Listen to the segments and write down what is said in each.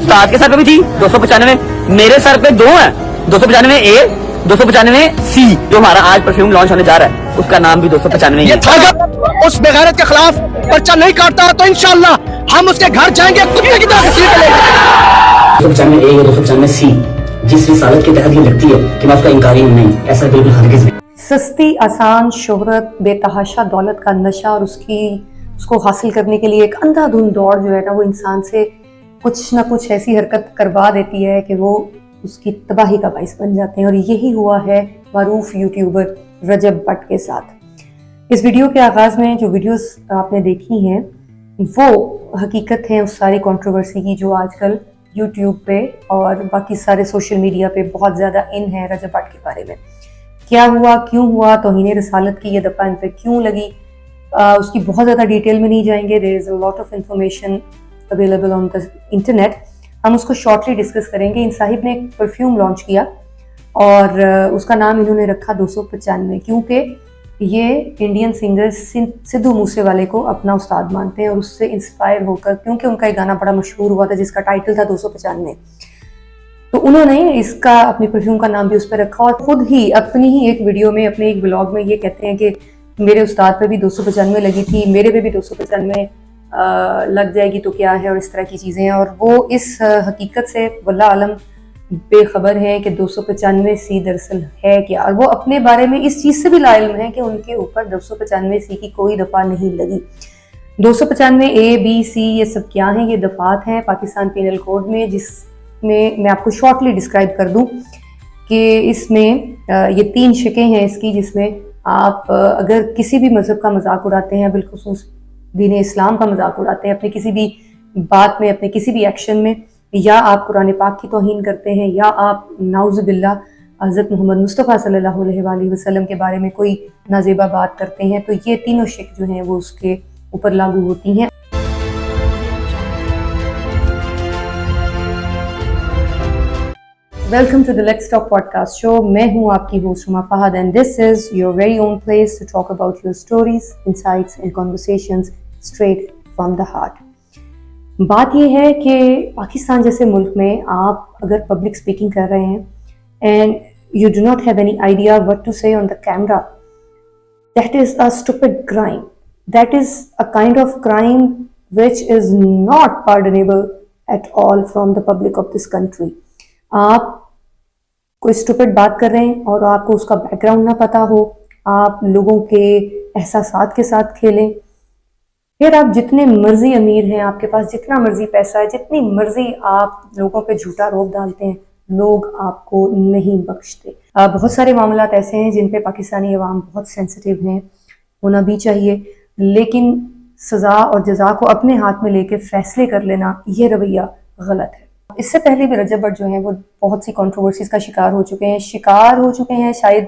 उस्ताद के सर पे भी थी 295, मेरे सर पे 2 है, 295A 295C, जो हमारा आज परफ्यूम लॉन्च होने जा रहा है उसका नाम भी 295 ही है। अगर उस बेगैरत के खिलाफ पर्चा नहीं काटता तो इंशाल्लाह हम उसके घर जाएंगे, कुत्ते की तरह घसीट लेंगे। 295A या 295C जिस रिसालत के तहत ये लगती है कि मैं उसका इनकारी हूं, नहीं, ऐसा बिल्कुल हरगिज़ नहीं। सस्ती आसान शोहरत, बेतहाशा दौलत का नशा और उसको हासिल करने के लिए एक अंधाधुंध दौड़ जो है ना, वो इंसान से कुछ ना कुछ ऐसी हरकत करवा देती है कि वो उसकी तबाही का बाइस बन जाते हैं। और यही हुआ है मारूफ यूट्यूबर रजब भट्ट के साथ। इस वीडियो के आगाज़ में जो वीडियोस आपने देखी हैं वो हकीकत है उस सारी कंट्रोवर्सी की जो आजकल यूट्यूब पे और बाकी सारे सोशल मीडिया पे बहुत ज़्यादा इन है रजब भट्ट के बारे में। क्या हुआ, क्यों हुआ, तौहीन रिसालत की ये दफ़ा इन पे क्यों लगी, उसकी बहुत ज़्यादा डिटेल में नहीं जाएंगे। There is a lot of information available on the internet, हम उसको शॉर्टली डिस्कस करेंगे। इन साहिब ने एक परफ्यूम लॉन्च किया और उसका नाम इन्होंने रखा 295, क्योंकि ये इंडियन सिंगर सिद्धू मूसेवाले को अपना उस्ताद मानते हैं और उससे इंस्पायर होकर, क्योंकि उनका एक गाना बड़ा मशहूर हुआ था जिसका टाइटल था 295, तो उन्होंने इसका अपनी परफ्यूम का नाम भी उस पर रखा। और खुद ही अपनी ही एक वीडियो में, अपने एक ब्लॉग में ये कहते हैं कि मेरे उस्ताद पे भी 295 लगी थी, मेरे पे भी 295 लग जाएगी तो क्या है, और इस तरह की चीज़ें हैं। और वो इस हकीकत से वल्लाह आलम बेखबर है कि 295C दरअसल है क्या, और वो अपने बारे में इस चीज़ से भी लाइल्म है कि उनके ऊपर 295C की कोई दफ़ा नहीं लगी। 295A, B, C ये सब क्या हैं, ये दफ़ात हैं पाकिस्तान पीनल कोड में, जिसमें मैं आपको शॉर्टली डिस्क्राइब कर दूं कि इसमें ये 3 शिकें हैं इसकी, जिसमें आप अगर किसी भी मज़हब का मजाक उड़ाते हैं, बिलखुसूस दीन इस्लाम का मजाक उड़ाते हैं अपने किसी भी बात में, अपने किसी भी एक्शन में, या आप कुरान पाक की तौहीन करते हैं, या आप नाउज़ुबिल्लाह हज़रत मोहम्मद मुस्तफ़ा सल्लल्लाहु अलैहि वसल्लम के बारे में कोई नाज़ेबा बात करते हैं, तो ये तीनों शिक जो हैं वो उसके ऊपर लागू होती हैं। Welcome to the let's talk podcast show. मैं हूँ आपकी host Huma Fahad and this is your very own place to talk about your stories, insights and conversations straight from the heart. बात यह है कि पाकिस्तान जैसे मुल्क में आप अगर पब्लिक स्पीकिंग कर रहे हैं and you do not have any idea what to say on the camera, that is a stupid crime, that is a kind of crime which is not pardonable at all from the public of this country. आप कोई stupid बात कर रहे हैं और आपको उसका background ना पता हो, आप लोगों के एहसासात के साथ खेलें, फिर आप जितने मर्जी अमीर हैं, आपके पास जितना मर्जी पैसा है, जितनी मर्जी आप लोगों पे झूठा रोब डालते हैं, लोग आपको नहीं बख्शते। बहुत सारे मामलात ऐसे हैं जिन पे पाकिस्तानी अवाम बहुत सेंसिटिव हैं, होना भी चाहिए, लेकिन सज़ा और जज़ा को अपने हाथ में लेके फैसले कर लेना, ये रवैया गलत है। इससे पहले भी रजब भट्ट जो हैं वो बहुत सी कंट्रोवर्सीज का शिकार हो चुके हैं, शायद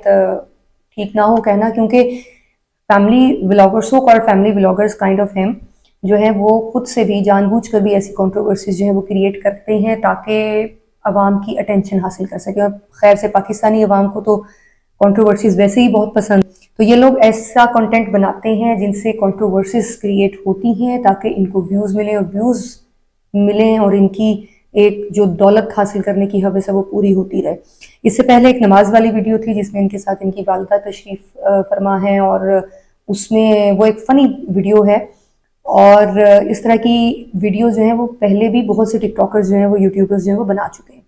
ठीक ना हो कहना, क्योंकि family vloggers, so called family vloggers kind of him जो है वो खुद से भी जानबूझकर भी ऐसी कंट्रोवर्सीज जो है वो क्रिएट करते हैं ताकि अवाम की अटेंशन हासिल कर सके। और खैर से पाकिस्तानी अवाम को तो कंट्रोवर्सीज वैसे ही बहुत पसंद, तो ये लोग ऐसा कंटेंट बनाते हैं जिनसे कंट्रोवर्सीज क्रिएट होती हैं ताकि इनको व्यूज़ मिलें और इनकी एक जो दौलत हासिल करने की हवस है वो पूरी होती रहे। इससे पहले एक नमाज वाली वीडियो थी जिसमें इनके साथ इनकी वालिदा तशरीफ़ फरमा है, और उसमें वो एक फ़नी वीडियो है। और इस तरह की वीडियो जो है वो पहले भी बहुत से टिकटॉकर्स जो हैं वो यूट्यूबर्स जो हैं वो बना चुके हैं,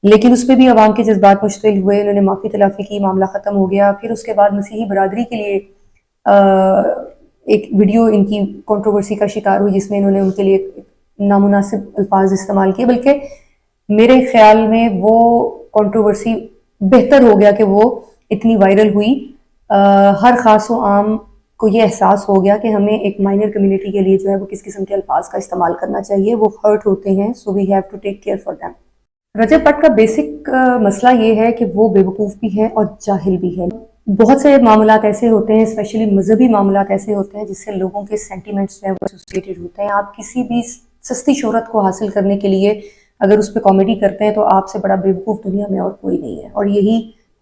लेकिन उस पर भी अवाम के जज्बात मुश्तिल हुए, उन्होंने माफ़ी तलाफ़ी की, मामला ख़त्म हो गया। फिर उसके बाद मसीही बरादरी के लिए एक वीडियो इनकी कंट्रोवर्सी का शिकार हुई जिसमें इन्होंने उनके लिए नामुनासिब अल्फाज इस्तेमाल किए, बल्कि मेरे ख्याल में वो कंट्रोवर्सी बेहतर हो गया कि वो इतनी वायरल हुई। हर खास व आम को ये एहसास हो गया कि हमें एक माइनर कम्युनिटी के लिए जो है वो किस किस्म के अल्फाज का इस्तेमाल करना चाहिए, वो हर्ट होते हैं, so we have to take care for them. Rajab Bhatt का बेसिक मसला ये है कि वो बेवकूफ़ भी है और जाहिल भी है। बहुत से मामलात ऐसे होते हैं, स्पेशली मजहबी मामलात ऐसे होते हैं जिससे लोगों के सेंटिमेंट्स जो है वो एसोसिएटेड होते हैं। आप किसी भी सस्ती शोहरत को हासिल करने के लिए अगर उस पर कॉमेडी करते हैं तो आपसे बड़ा बेवकूफ़ दुनिया में और कोई नहीं है, और यही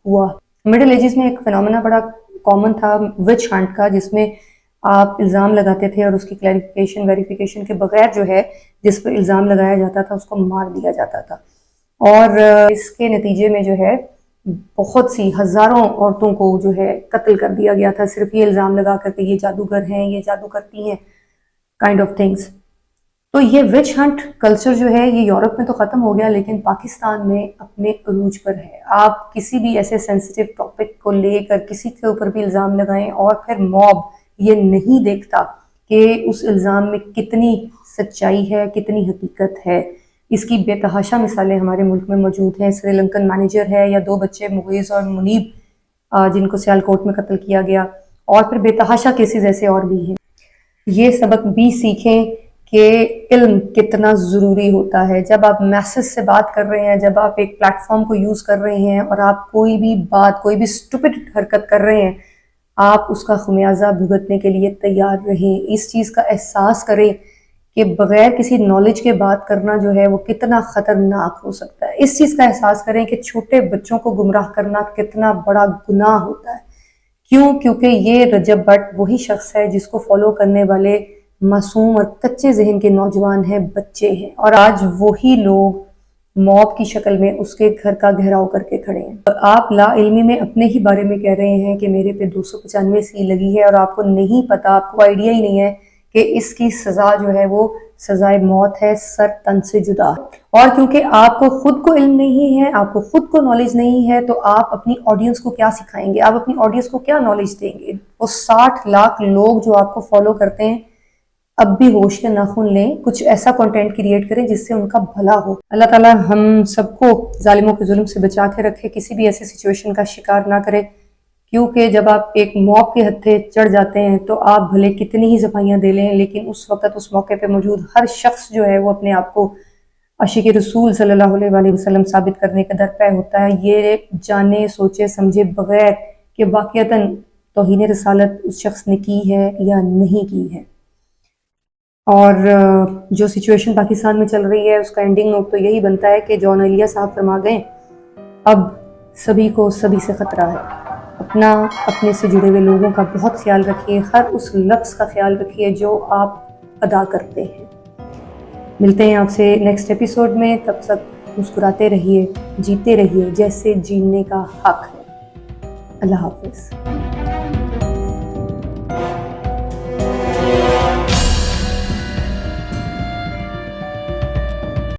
हुआ। मिडिल एजेस में एक फिनोमेना बड़ा कॉमन था विच हंट का, जिसमें آپ الزام لگاتے تھے اور اس کی کلیریفیکیشن ویریفیکیشن کے بغیر جو ہے جس پر الزام لگایا جاتا تھا اس کو مار دیا جاتا تھا. اور اس کے نتیجے میں جو ہے بہت سی ہزاروں عورتوں کو جو ہے قتل کر دیا گیا تھا صرف یہ الزام لگا کر کہ یہ جادوگر ہیں، یہ جادو کرتی ہیں، کائنڈ آف تھنگس. تو یہ وچ ہنٹ کلچر جو ہے یہ یورپ میں تو ختم ہو گیا لیکن پاکستان میں اپنے عروج پر ہے. آپ کسی بھی ایسے سینسیٹیو ٹاپک کو لے کر کسی کے اوپر بھی الزام لگائیں اور پھر موب یہ نہیں دیکھتا کہ اس الزام میں کتنی سچائی ہے، کتنی حقیقت ہے. اس کی بے تحاشا مثالیں ہمارے ملک میں موجود ہیں. سری لنکن مینیجر ہے یا 2 بچے مغیث اور منیب جن کو سیالکوٹ میں قتل کیا گیا، اور پھر بے تحاشا کیسز ایسے اور بھی ہیں. یہ سبق بھی سیکھیں کہ علم کتنا ضروری ہوتا ہے. جب آپ میسز سے بات کر رہے ہیں، جب آپ ایک پلیٹ فارم کو یوز کر رہے ہیں اور آپ کوئی بھی بات، کوئی بھی اسٹوپڈ حرکت کر رہے ہیں، آپ اس کا خمیازہ بھگتنے کے لیے تیار رہیں. اس چیز کا احساس کریں کہ بغیر کسی نالج کے بات کرنا جو ہے وہ کتنا خطرناک ہو سکتا ہے. اس چیز کا احساس کریں کہ چھوٹے بچوں کو گمراہ کرنا کتنا بڑا گناہ ہوتا ہے. کیوں؟ کیونکہ یہ رجب بٹ وہی شخص ہے جس کو فالو کرنے والے معصوم اور کچے ذہن کے نوجوان ہیں، بچے ہیں، اور آج وہی لوگ موب کی شکل میں اس کے گھر کا گھیراؤ کر کے کھڑے ہیں. آپ لا علمی میں اپنے ہی بارے میں کہہ رہے ہیں کہ میرے پہ 295 سی لگی ہے اور آپ کو نہیں پتا، آپ کو آئیڈیا ہی نہیں ہے کہ اس کی سزا جو ہے وہ سزائے موت ہے، سر تن سے جدا. اور کیونکہ آپ کو خود کو علم نہیں ہے، آپ کو خود کو نالج نہیں ہے، تو آپ اپنی آڈینس کو کیا سکھائیں گے؟ آپ اپنی آڈینس کو کیا نالج دیں گے؟ وہ 60 لاکھ لوگ جو آپ کو فالو کرتے ہیں، اب بھی ہوش کے ناخن لیں، کچھ ایسا کنٹینٹ کریٹ کریں جس سے ان کا بھلا ہو. اللہ تعالیٰ ہم سب کو ظالموں کے ظلم سے بچا کے رکھے، کسی بھی ایسے سچویشن کا شکار نہ کرے. کیونکہ جب آپ ایک موب کے ہتھے چڑھ جاتے ہیں تو آپ بھلے کتنی ہی صفائیاں دے لیں، لیکن اس وقت اس موقع پہ موجود ہر شخص جو ہے وہ اپنے آپ کو عاشق رسول صلی اللہ علیہ وآلہ وسلم ثابت کرنے کا درپے ہوتا ہے، یہ جانے سوچے سمجھے بغیر کہ واقعتاً توہین رسالت اس شخص نے کی ہے یا نہیں کی ہے. اور جو سچویشن پاکستان میں چل رہی ہے اس کا اینڈنگ نوٹ تو یہی بنتا ہے کہ جون ایلیا صاحب فرما گئے، اب سبھی کو سبھی سے خطرہ ہے. اپنا، اپنے سے جڑے ہوئے لوگوں کا بہت خیال رکھیے، ہر اس لفظ کا خیال رکھیے جو آپ ادا کرتے ہیں. ملتے ہیں آپ سے نیکسٹ ایپیسوڈ میں، تب تک مسکراتے رہیے، جیتے رہیے جیسے جینے کا حق ہے. اللہ حافظ.